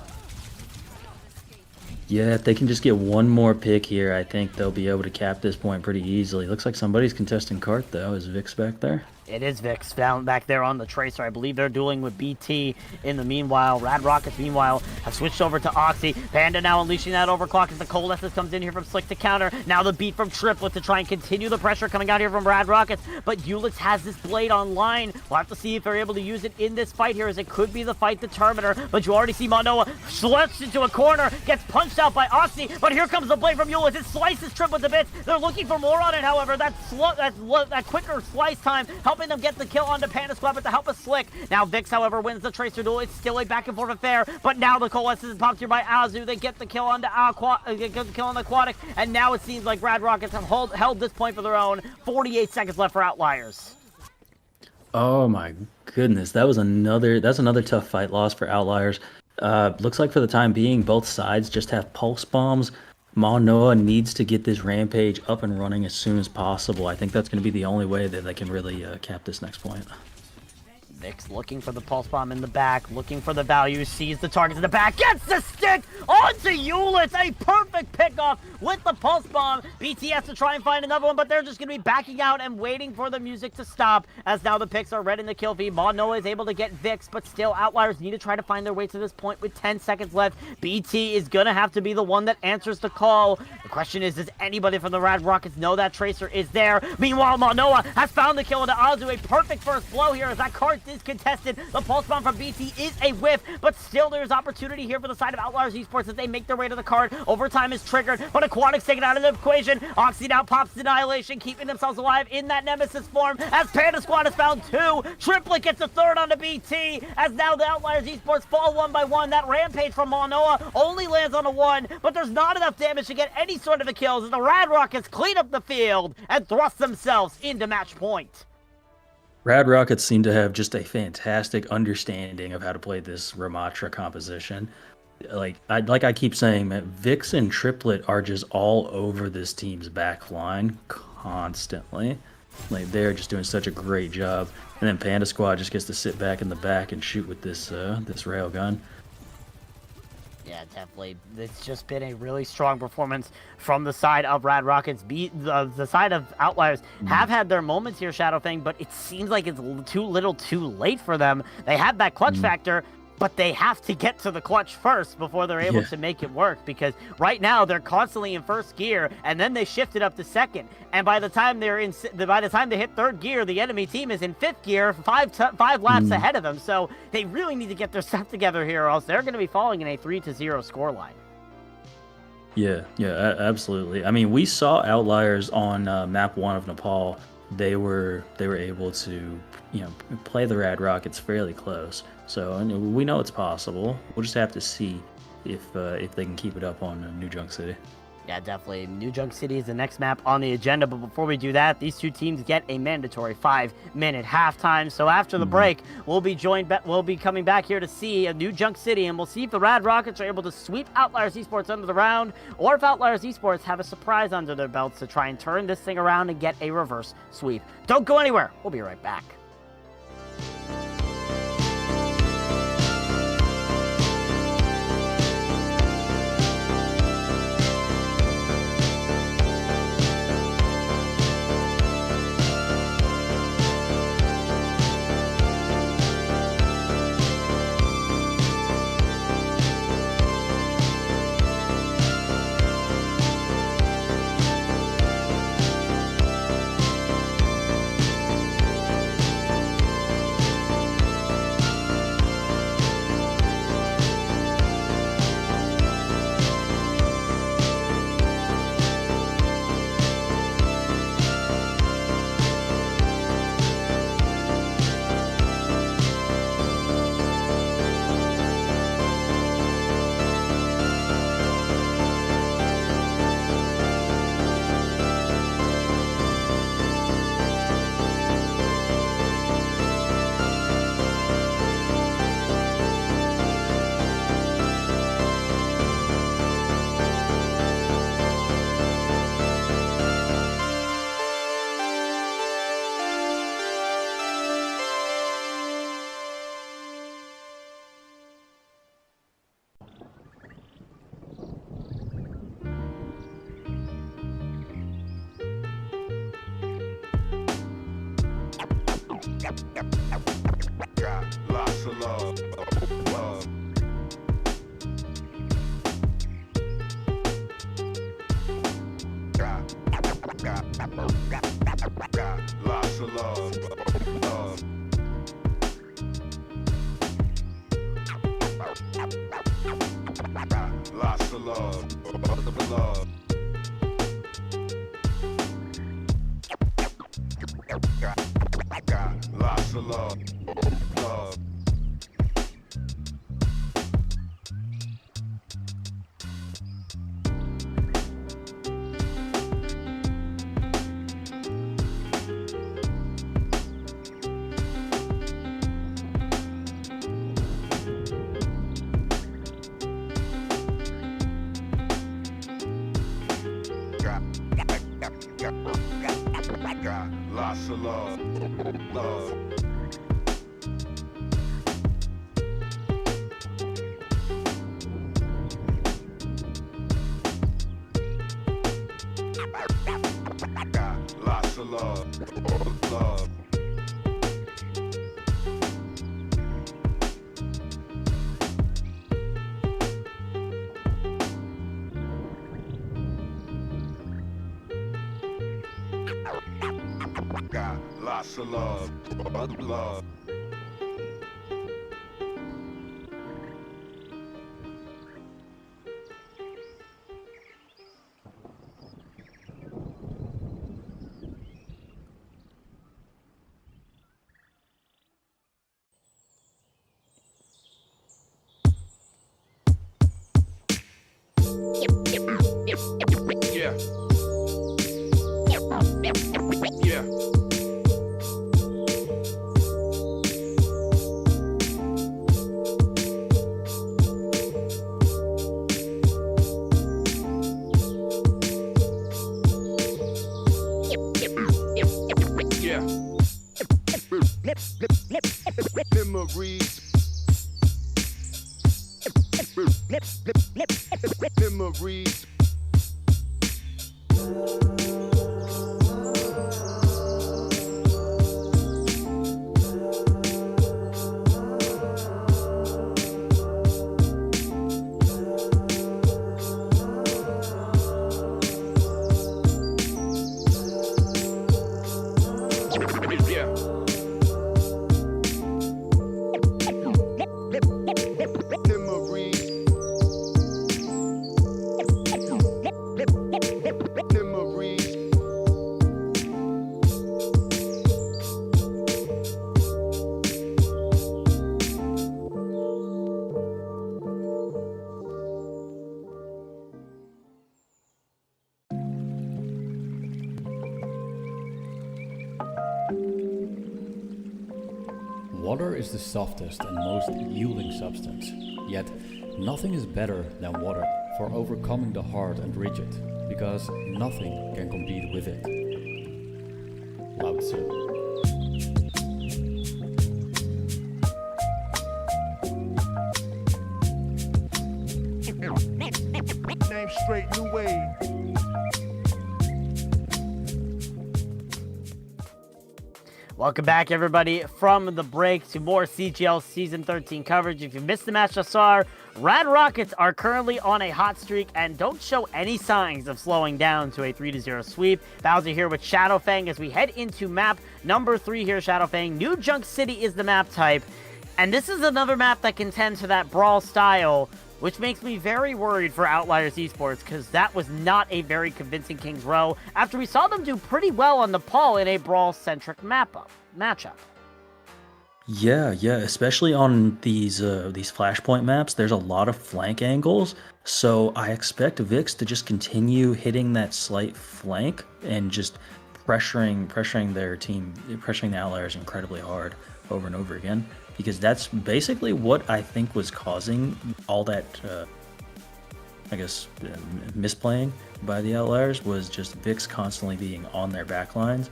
Yeah, if they can just get 1 more pick here, I think they'll be able to cap this point pretty easily. Looks like somebody's contesting cart, though. Is Vix back there? It is Vix down back there on the Tracer. I believe they're dueling with BT in the meanwhile. Rad Rockets, meanwhile, have switched over to Oxy. Panda now unleashing that overclock as the Coalescence comes in here from Slick to counter. Now the beat from Triplet to try and continue the pressure coming out here from Rad Rockets. But Eulitz has this blade online. We'll have to see if they're able to use it in this fight here, as it could be the fight determiner. But you already see Manoa slips into a corner, gets punched out by Oxy. But here comes the blade from Eulitz. It slices Triplet to bits. They're looking for more on it, however. That quicker slice time helping them get the kill onto Panda Squad with the help of Slick. Now Vix, however, wins the Tracer duel. It's still a back and forth affair, but now the Coalescence is popped here by Azu. They get the kill on the Aquatic, and now it seems like Rad Rockets have held this point for their own. 48 seconds left for Outliers. Oh my goodness, that's another tough fight loss for Outliers. Looks like for the time being, both sides just have pulse bombs. Noah needs to get this Rampage up and running as soon as possible. I think that's going to be the only way that they can really cap this next point. Vix looking for the pulse bomb in the back, looking for the value, sees the targets in the back, gets the stick onto Eulitz. A perfect pickoff with the pulse bomb. BT has to try and find another one, but they're just going to be backing out and waiting for the music to stop, as now the picks are red in the kill feed. Manoa is able to get Vix, but still Outliers need to try to find their way to this point with 10 seconds left. BT is going to have to be the one that answers the call. The question is, does anybody from the Rad Rockets know that Tracer is there? Meanwhile, Manoa has found the kill into Azu. A perfect first blow here as that card is contested. The pulse bomb from BT is a whiff, but still there's opportunity here for the side of Outliers Esports as they make their way to the card. Overtime is triggered, but Aquatic's taken out of the equation. Oxy now pops Annihilation, keeping themselves alive in that Nemesis form as Panda Squad has found two. Triplet gets a third onto BT as now the Outliers Esports fall one by one. That rampage from Manoa only lands on a one, but there's not enough damage to get any sort of a kill as the Rad Rockets clean up the field and thrust themselves into match point. Rad Rockets seem to have just a fantastic understanding of how to play this Ramatra composition. Like I keep saying, man, Vix and Triplet are just all over this team's back line constantly. Like, they're just doing such a great job. And then Panda Squad just gets to sit back in the back and shoot with this rail gun. Yeah, definitely. It's just been a really strong performance from the side of Rad Rockets. The side of Outliers have had their moments here, Shadowfang, but it seems like it's too little too late for them. They have that clutch factor, but they have to get to the clutch first before they're able to make it work, because right now they're constantly in first gear and then they shift it up to second, and by the time they hit third gear, the enemy team is in fifth gear, five laps ahead of them. So they really need to get their stuff together here, or else they're going to be falling in a 3-0 scoreline. Yeah, absolutely. I mean, we saw Outliers on map 1 of Nepal. They were able to, play the Rad Rockets fairly close. So we know it's possible. We'll just have to see if they can keep it up on New Junk City. Yeah, definitely. New Junk City is the next map on the agenda, but before we do that, these two teams get a mandatory 5-minute halftime. So after the break, we'll be coming back here to see a New Junk City, and we'll see if the Rad Rockets are able to sweep Outliers Esports under the round, or if Outliers Esports have a surprise under their belts to try and turn this thing around and get a reverse sweep. Don't go anywhere. We'll be right back. Got lots of love. Got lots of love. Got lots of love. Got lots of love. Got lots of love. Got lots of love. Love. Yeah. Yeah. Yeah. Memories. Memories. Yeah. Memories. Memories. Water is the softest and most yielding substance, yet nothing is better than water for overcoming the hard and rigid, because nothing can compete with it. Lao Tzu. Name straight, new wave. Welcome back, everybody, from the break to more CGL Season 13 coverage. If you missed the match thus far, Rad Rockets are currently on a hot streak and don't show any signs of slowing down to a 3-0 sweep. Bowser here with Shadowfang as we head into map number 3 here, Shadowfang. New Junk City is the map type, and this is another map that contends for that brawl style, which makes me very worried for Outliers Esports, because that was not a very convincing Kings Row after we saw them do pretty well on Nepal in a brawl-centric matchup. Yeah, especially on these flashpoint maps, there's a lot of flank angles, so I expect Vix to just continue hitting that slight flank and just pressuring their team, pressuring the Outliers incredibly hard over and over again, because that's basically what I think was causing all that, misplaying by the Outliers, was just Vix constantly being on their backlines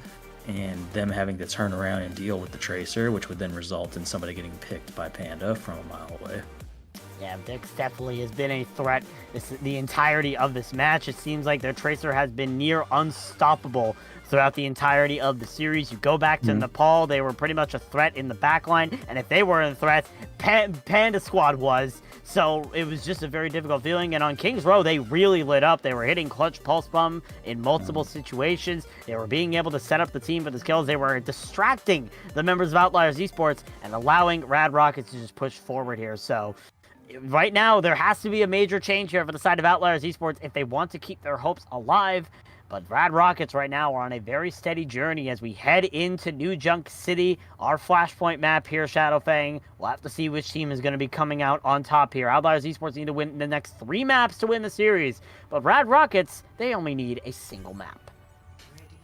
and them having to turn around and deal with the Tracer, which would then result in somebody getting picked by Panda from a mile away. Yeah, Vix definitely has been a threat the entirety of this match. It seems like their Tracer has been near unstoppable throughout the entirety of the series. You go back to Nepal, they were pretty much a threat in the backline, and if they weren't a threat, Panda Squad was. So it was just a very difficult feeling, and on Kings Row, they really lit up. They were hitting clutch pulse bomb in multiple situations. They were being able to set up the team for the kills. They were distracting the members of Outliers Esports and allowing Rad Rockets to just push forward here. So right now, there has to be a major change here for the side of Outliers Esports if they want to keep their hopes alive. But Rad Rockets right now are on a very steady journey as we head into New Junk City, our flashpoint map here, Shadowfang. We'll have to see which team is going to be coming out on top here. Outliers Esports need to win the next 3 maps to win the series, but Rad Rockets, they only need a single map.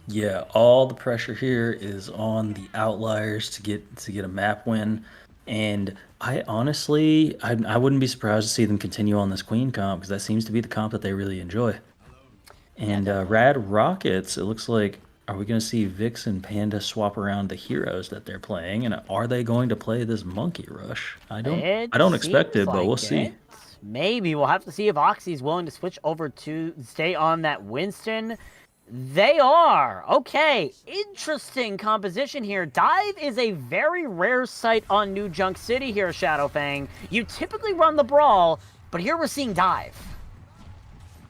Yeah, all the pressure here is on the Outliers to get a map win. And I honestly, I wouldn't be surprised to see them continue on this Queen comp, because that seems to be the comp that they really enjoy. And Rad Rockets, it looks like, are we going to see Vix and Panda swap around the heroes that they're playing? And are they going to play this Monkey Rush? I don't expect it, but we'll see. Maybe. We'll have to see if Oxy's willing to switch over to stay on that Winston. They are. Okay, interesting composition here. Dive is a very rare sight on New Junk City here, Shadowfang. You typically run the Brawl, but here we're seeing Dive.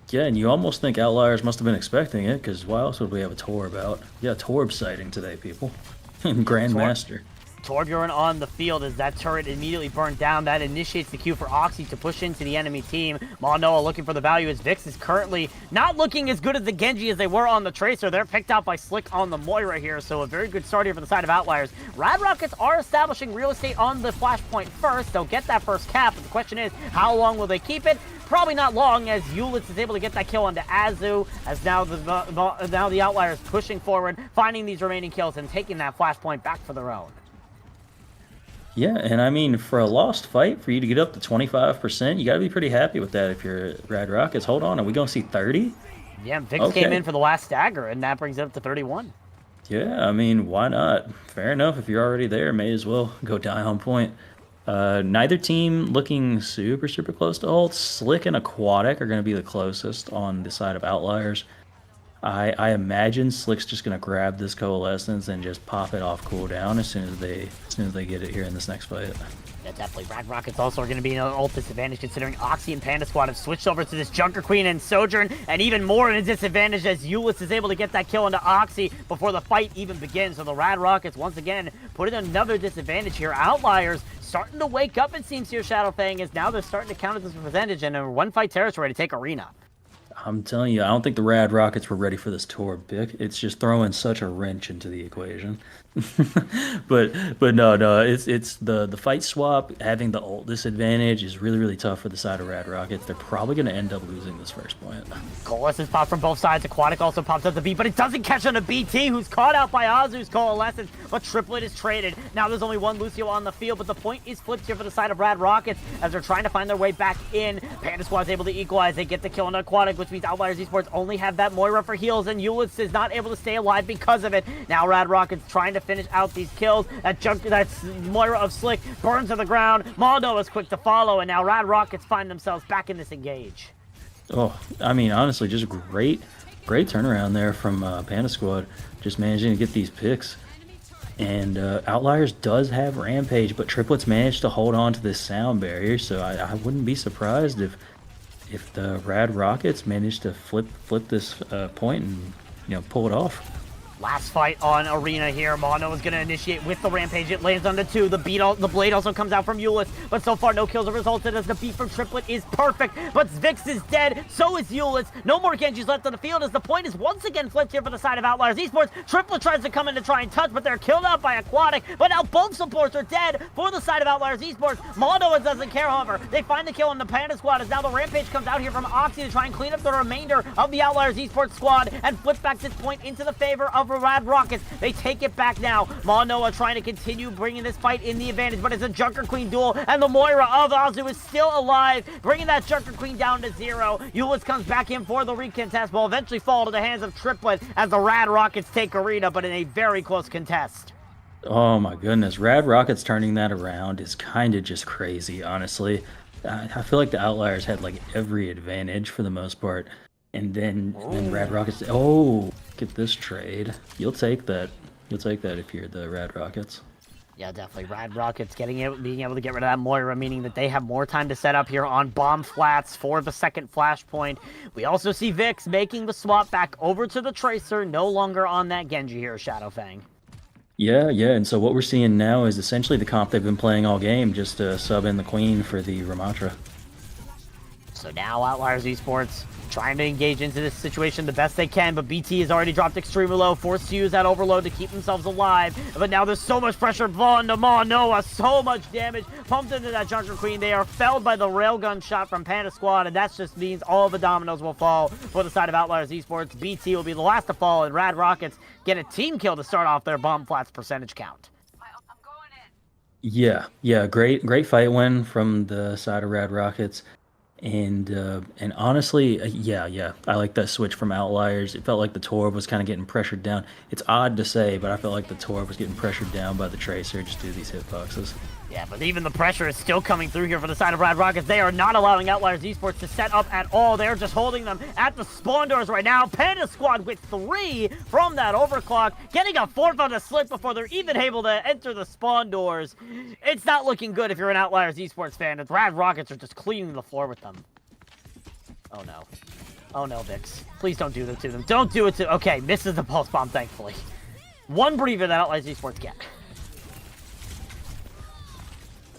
Yeah, and you almost think Outliers must have been expecting it, because why else would we have a Torb out? Yeah, Torb sighting today, people. Grandmaster. Torbjorn on the field as that turret immediately burned down. That initiates the queue for Oxy to push into the enemy team. Monoa looking for the value as Vix is currently not looking as good as the Genji as they were on the Tracer. They're picked out by Slick on the Moira here, so a very good start here for the side of Outliers. Rad Rockets are establishing real estate on the Flashpoint first. They'll get that first cap, but the question is, how long will they keep it? Probably not long, as Eulitz is able to get that kill onto Azu, as now the Outliers pushing forward, finding these remaining kills and taking that Flashpoint back for their own. Yeah, and I mean, for a lost fight, for you to get up to 25%, you got to be pretty happy with that if you're Rad Rockets. Hold on, are we going to see 30? Yeah, Vix came in for the last stagger, and that brings it up to 31. Yeah, I mean, why not? Fair enough. If you're already there, may as well go die on point. Neither team looking super close to ult. Slick and Aquatic are going to be the closest on the side of Outliers. I imagine Slick's just gonna grab this Coalescence and just pop it off cooldown as soon as they get it here in this next fight. Yeah, definitely. Rad Rockets also are going to be in an ult disadvantage considering Oxy and Panda Squad have switched over to this Junker Queen and Sojourn, and even more in a disadvantage as Eulitz is able to get that kill into Oxy before the fight even begins. So the Rad Rockets once again put in another disadvantage here. Outliers starting to wake up, it seems, here, Shadowfang, as now they're starting to counter this percentage and a one-fight territory to take Arena. I'm telling you, I don't think the Rad Rockets were ready for this Torb pick. It's just throwing such a wrench into the equation. but no, it's the fight swap, having the ult disadvantage is really tough for the side of Rad Rockets. They're probably going to end up losing this first point. Coalescence popped from both sides. Aquatic also pops up the B, but it doesn't catch on a BT, who's caught out by Azu's Coalescence, but Triplet is traded. Now there's only one Lucio on the field, but the point is flipped here for the side of Rad Rockets as they're trying to find their way back in. Panda Squad's able to equalize. They get the kill on Aquatic, which means Outliers Esports only have that Moira for heals, and Eulitz is not able to stay alive because of it. Now Rad Rockets trying to finish out these kills. That's Moira of Slick burns to the ground. Maldo is quick to follow, and now Rad Rockets find themselves back in this engage. Oh, I mean, honestly, just great turnaround there from Panda Squad, just managing to get these picks. And Outliers does have Rampage, but Triplets managed to hold on to this sound barrier, so I wouldn't be surprised if the Rad Rockets managed to flip this point and pull it off. Last fight on Arena here. Mono is going to initiate with the Rampage. It lands on the 2. The blade also comes out from Eulitz, but so far no kills have resulted as the beat from Triplet is perfect. But Vix is dead, so is Eulitz. No more Genjis left on the field as the point is once again flipped here for the side of Outliers Esports. Triplet tries to come in to try and touch, but they're killed out by Aquatic. But now both supports are dead for the side of Outliers Esports. Mono doesn't care, however. They find the kill on the Panda Squad as now the Rampage comes out here from Oxy to try and clean up the remainder of the Outliers Esports squad and flip back this point into the favor of Rad Rockets. They take it back now. Manoa trying to continue bringing this fight in the advantage, but it's a Junker Queen duel, and the Moira of Azu is still alive, bringing that Junker Queen down to 0. Eulitz comes back in for the recontest, will eventually fall to the hands of Triplet as the Rad Rockets take Arena, but in a very close contest. Oh my goodness, Rad Rockets turning that around is kind of just crazy, honestly. I feel like the Outliers had like every advantage for the most part. And then Rad Rockets, get this trade. You'll take that. You'll take that if you're the Rad Rockets. Yeah, definitely. Rad Rockets being able to get rid of that Moira, meaning that they have more time to set up here on bomb flats for the second flashpoint. We also see Vix making the swap back over to the Tracer, no longer on that Genji here, Shadowfang. Yeah, and so what we're seeing now is essentially the comp they've been playing all game, just to sub in the Queen for the Ramatra. So now Outliers Esports trying to engage into this situation the best they can, but BT has already dropped extremely low, forced to use that overload to keep themselves alive. But now there's so much pressure on Noah, so much damage pumped into that Junker Queen. They are felled by the railgun shot from Panda Squad, and that just means all the dominoes will fall for the side of Outliers Esports. BT will be the last to fall, and Rad Rockets get a team kill to start off their bomb flats percentage count. Yeah, great fight win from the side of Rad Rockets. And honestly, yeah, I like that switch from Outliers. It felt like the Torb was kind of getting pressured down. It's odd to say, but I felt like the Torb was getting pressured down by the Tracer just due to these hitboxes. Yeah, but even the pressure is still coming through here for the side of Rad Rockets. They are not allowing Outliers Esports to set up at all. They're just holding them at the spawn doors right now. Panda Squad with 3 from that overclock, getting a 4th on the slick before they're even able to enter the spawn doors. It's not looking good if you're an Outliers Esports fan. The Rad Rockets are just cleaning the floor with them. Oh no. Oh no, Vix. Please don't do that to them. Don't do it to... Okay, misses the pulse bomb, thankfully. One breather that Outliers Esports get.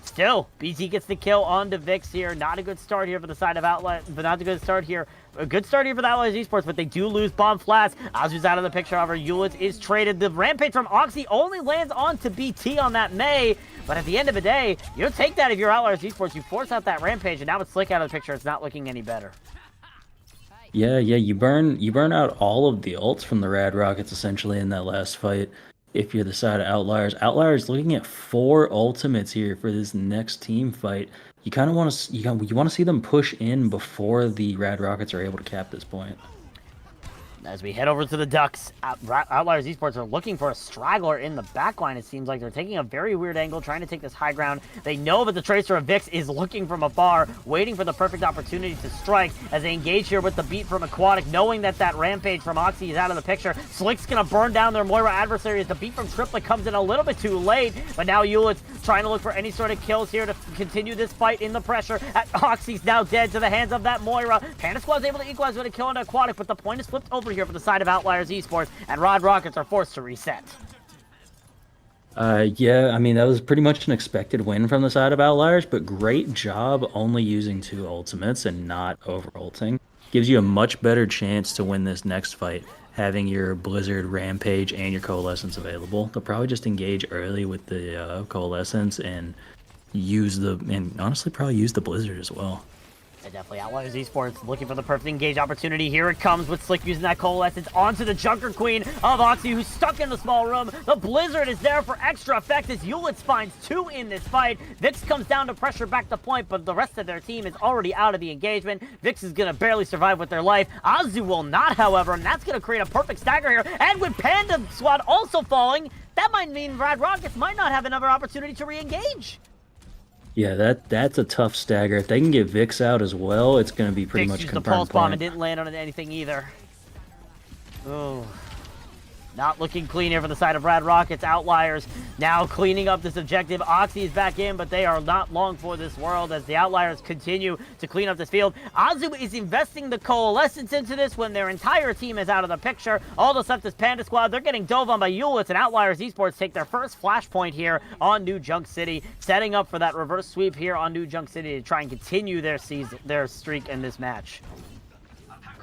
Still, BT gets the kill onto Vix here. Not a good start here for the side of Outliers, but not a good start here. A good start here for the Outliers Esports, but they do lose bomb flats. Azu's out of the picture, however, Eulitz is traded. The rampage from Oxy only lands onto BT on that May, but at the end of the day, you'll take that if you're Outliers Esports. You force out that rampage, and now with Slick out of the picture, it's not looking any better. Yeah, you burn out all of the ults from the Rad Rockets essentially in that last fight. If you're the side of Outliers, Outliers looking at 4 ultimates here for this next team fight. You kind of want to you want to see them push in before the Rad Rockets are able to cap this point. As we head over to the Ducks, Outliers Esports are looking for a straggler in the backline. It seems like they're taking a very weird angle, trying to take this high ground. They know that the Tracer of Vix is looking from afar, waiting for the perfect opportunity to strike as they engage here with the beat from Aquatic, knowing that that rampage from Oxy is out of the picture. Slick's going to burn down their Moira adversary as the beat from Triplet comes in a little bit too late, but now Eulitz trying to look for any sort of kills here to continue this fight in the pressure. Oxy's now dead to the hands of that Moira. Panda Squad's able to equalize with a kill on Aquatic, but the point is flipped over here for the side of Outliers Esports, and Rad Rockets are forced to reset. Yeah, I mean, that was pretty much an expected win from the side of Outliers, but great job only using 2 ultimates and not over-ulting. Gives you a much better chance to win this next fight, having your Blizzard, Rampage, and your Coalescence available. They'll probably just engage early with the Coalescence and honestly probably use the Blizzard as well. And definitely Outliers Esports looking for the perfect engage opportunity. Here it comes with Slick using that Coalescence onto the Junker Queen of Oxy, who's stuck in the small room. The Blizzard is there for extra effect as Eulitz finds 2 in this fight. Vix comes down to pressure back the point, but the rest of their team is already out of the engagement. Vix is going to barely survive with their life. Azu will not, however, and that's going to create a perfect stagger here. And with Panda Squad also falling, that might mean Rad Rockets might not have another opportunity to re-engage. Yeah, that's a tough stagger. If they can get Vix out as well, it's going to be pretty much used confirmed the pulse bomb point. and didn't land on anything either. Oh, not looking clean here for the side of Rad Rockets. Outliers now cleaning up this objective. Oxy is back in, but they are not long for this world as the Outliers continue to clean up this field. Azu is investing the Coalescence into this when their entire team is out of the picture. All that's left is Panda Squad. They're getting dove on by Eulitz, and Outliers Esports take their first flashpoint here on New Junk City, setting up for that reverse sweep here on New Junk City to try and continue their streak in this match.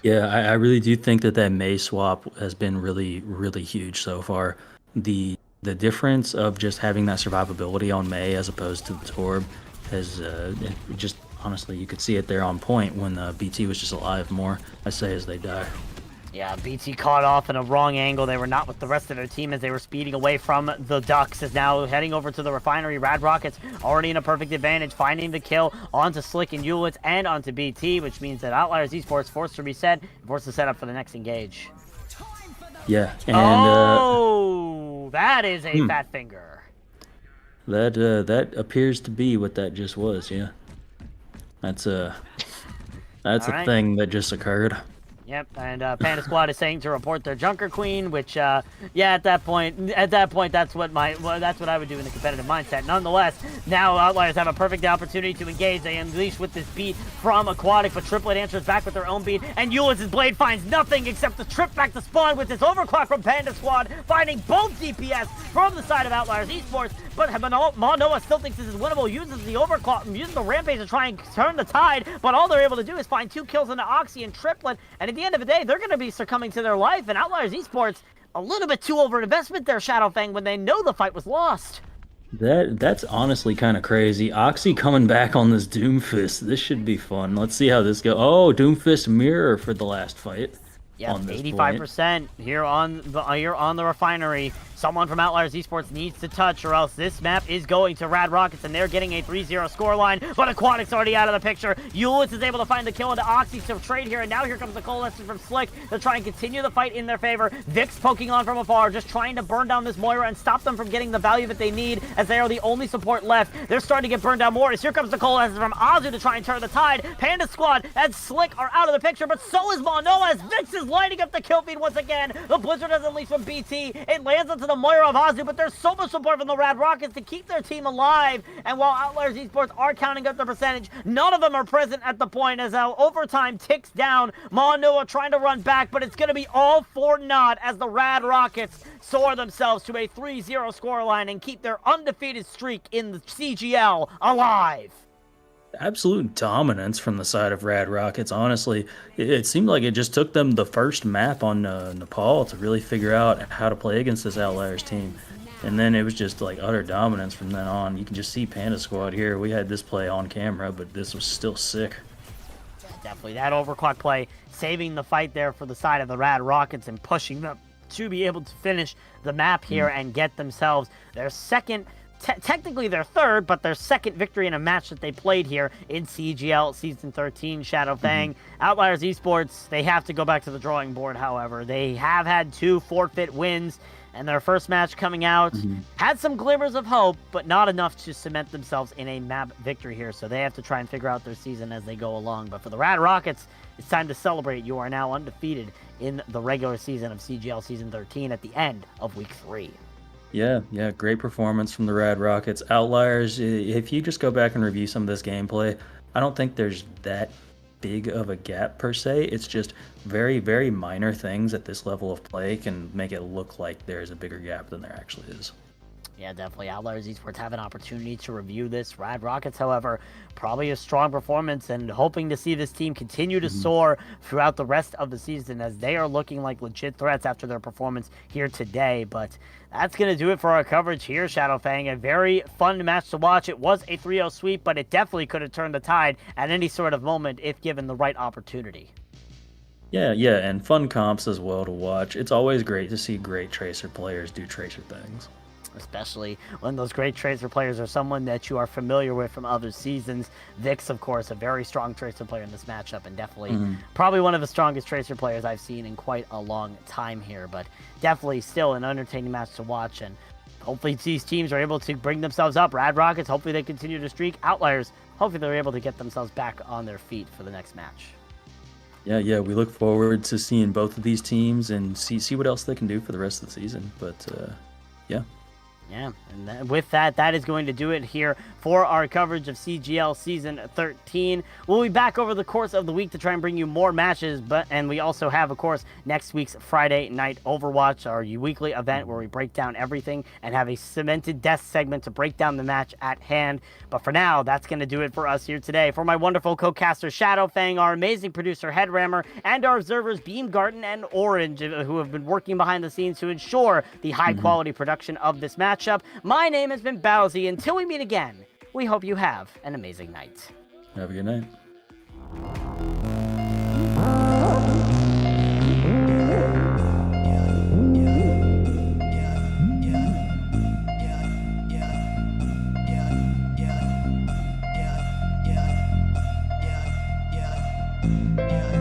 Yeah, I really do think that May swap has been really, really huge so far. The difference of just having that survivability on May as opposed to the Torb has just, honestly, you could see it there on point when BT was just alive more, I say, as they die. Yeah, BT caught off in a wrong angle. They were not with the rest of their team as they were speeding away from the Ducks. Is now heading over to the refinery. Rad Rockets already in a perfect advantage, finding the kill onto Slick and Eulitz and onto BT, which means that Outliers Esports forced to reset, forced to set up for the next engage. Yeah, and that is a fat finger. That appears to be what that just was. Yeah, that's a thing that just occurred. Yep, and Panda Squad is saying to report their Junker Queen, which, yeah, at that point, that's what I would do in the competitive mindset. Nonetheless, now Outliers have a perfect opportunity to engage. They unleash with this beat from Aquatic, but Triplet answers back with their own beat, and Eulitz's blade finds nothing except the trip back to spawn with this overclock from Panda Squad, finding both DPS from the side of Outliers Esports, but Manoa still thinks this is winnable, uses the overclock, uses the rampage to try and turn the tide, but all they're able to do is find 2 kills into Oxy and Triplet, and at the end of the day, they're going to be succumbing to their life, and Outliers Esports, a little bit too over investment there, Shadowfang, when they know the fight was lost. That's honestly kind of crazy. Oxy coming back on this Doomfist. This should be fun. Let's see how this goes. Oh, Doomfist mirror for the last fight. Yeah, 85% here on the refinery. someone from Outliers Esports needs to touch, or else this map is going to Rad Rockets, and they're getting a 3-0 scoreline, but Aquatic's already out of the picture. Euless is able to find the kill into Oxy to trade here, and now here comes the coalescence from Slick to try and continue the fight in their favor. Vix poking on from afar, just trying to burn down this Moira and stop them from getting the value that they need, as they are the only support left. They're starting to get burned down more, as here comes the coalescence from Azu to try and turn the tide. Panda Squad and Slick are out of the picture, but so is Mono, as Vix is lighting up the kill feed once again. The Blizzard has unleashed from BT. It lands onto the Moira of Azu, but there's so much support from the Rad Rockets to keep their team alive. And while Outliers Esports are counting up the percentage, none of them are present at the point, as now overtime ticks down. Monoa trying to run back, but it's going to be all for naught, as the Rad Rockets soar themselves to a 3-0 scoreline and keep their undefeated streak in the CGL alive. Absolute dominance from the side of Rad Rockets. Honestly, it seemed like it just took them the first map on Nepal to really figure out how to play against this Outliers team. And then it was just like utter dominance from then on. You can just see Panda Squad here. We had this play on camera, but this was still sick. Definitely that overclock play saving the fight there for the side of the Rad Rockets and pushing them to be able to finish the map here and get themselves their second, technically their third, but their second victory in a match that they played here in CGL Season 13, Shadow Fang. Outliers Esports, they have to go back to the drawing board, however. They have had 2 forfeit wins, and their first match coming out had some glimmers of hope, but not enough to cement themselves in a map victory here, so they have to try and figure out their season as they go along. But for the Rad Rockets, it's time to celebrate. You are now undefeated in the regular season of CGL Season 13 at the end of Week 3. Yeah, great performance from the Rad Rockets. Outliers, if you just go back and review some of this gameplay, I don't think there's that big of a gap per se. It's just very, very minor things at this level of play can make it look like there's a bigger gap than there actually is. Yeah, definitely. Outliers Esports have an opportunity to review this. Rad Rockets, however, probably a strong performance and hoping to see this team continue to soar throughout the rest of the season, as they are looking like legit threats after their performance here today. But that's going to do it for our coverage here, Shadow Fang. A very fun match to watch. It was a 3-0 sweep, but it definitely could have turned the tide at any sort of moment if given the right opportunity. Yeah, and fun comps as well to watch. It's always great to see great Tracer players do Tracer things. Especially when those great Tracer players are someone that you are familiar with from other seasons. Vix, of course, a very strong Tracer player in this matchup, and definitely probably one of the strongest Tracer players I've seen in quite a long time here, but definitely still an entertaining match to watch, and hopefully these teams are able to bring themselves up. Rad Rockets, hopefully they continue to streak. Outliers, hopefully they're able to get themselves back on their feet for the next match. Yeah, we look forward to seeing both of these teams and see what else they can do for the rest of the season, but yeah. Yeah, and with that, that is going to do it here for our coverage of CGL Season 13. We'll be back over the course of the week to try and bring you more matches, and we also have, of course, next week's Friday Night Overwatch, our weekly event where we break down everything and have a cemented death segment to break down the match at hand. But for now, that's going to do it for us here today. For my wonderful co-caster Shadow Fang, our amazing producer Headrammer, and our observers Beam Garden and Orange, who have been working behind the scenes to ensure the high-quality production of this matchup, my name has been Bowsy. Until we meet again, we hope you have an amazing night. Have a good night. Yeah.